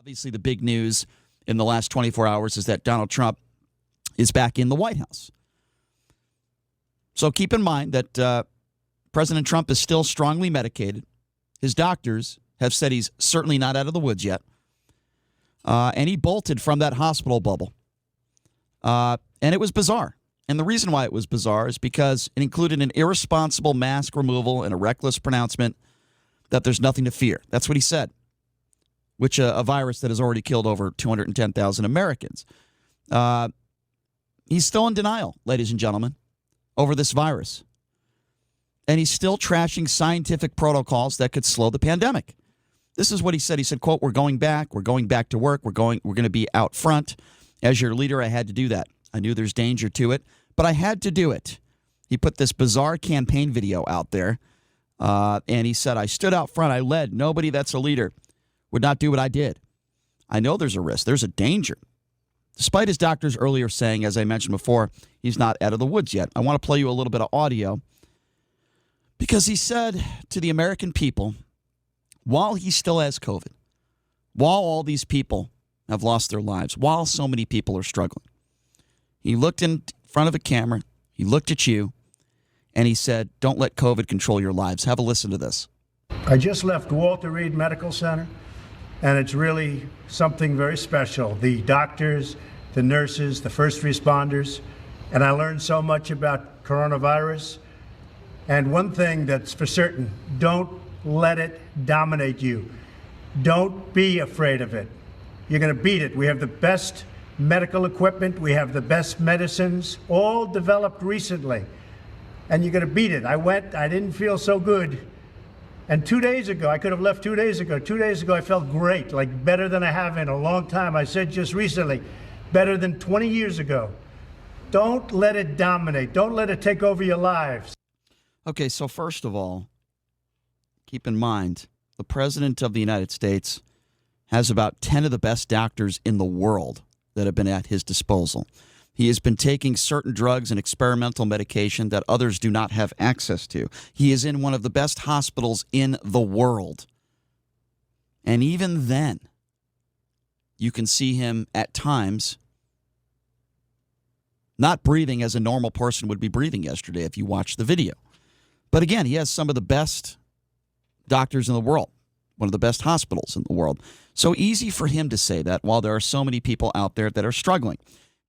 Obviously, the big news in the last 24 hours is that Donald Trump is back in the White House. So keep in mind that President Trump is still strongly medicated. His doctors have said he's certainly not out of the woods yet. And he bolted from that hospital bubble. And it was bizarre. And the reason why it was bizarre is because it included an irresponsible mask removal and a reckless pronouncement that there's nothing to fear. That's what he said, which a virus that has already killed over 210,000 Americans. He's still in denial, ladies and gentlemen, over this virus. And he's still trashing scientific protocols that could slow the pandemic. This is what he said. He said, quote, we're going back to work. We're going to be out front. As your leader, I had to do that. I knew there's danger to it, but I had to do it. He put this bizarre campaign video out there, and he said, I stood out front. I led. Nobody that's a leader would not do what I did. I know there's a risk. There's a danger. Despite his doctors earlier saying, as I mentioned before, he's not out of the woods yet. I want to play you a little bit of audio because he said to the American people, while he still has COVID, while all these people have lost their lives, while so many people are struggling, he looked in front of a camera, he looked at you, and he said, don't let COVID control your lives. Have a listen to this. I just left Walter Reed Medical Center, and it's really something very special. The doctors, the nurses, the first responders, and I learned so much about coronavirus. And one thing that's for certain, don't let it dominate you. Don't be afraid of it. You're going to beat it. We have the best medical equipment. We have the best medicines, all developed recently. And you're going to beat it. I didn't feel so good. And 2 days ago, I could have left 2 days ago. 2 days ago, I felt great, like better than I have in a long time. I said just recently, better than 20 years ago. Don't let it dominate. Don't let it take over your lives. Okay, so first of all, keep in mind, the President of the United States has about 10 of the best doctors in the world that have been at his disposal. He has been taking certain drugs and experimental medication that others do not have access to. He is in one of the best hospitals in the world. And even then, you can see him at times not breathing as a normal person would be breathing yesterday if you watch the video. But again, he has some of the best doctors in the world, one of the best hospitals in the world. So easy for him to say that while there are so many people out there that are struggling.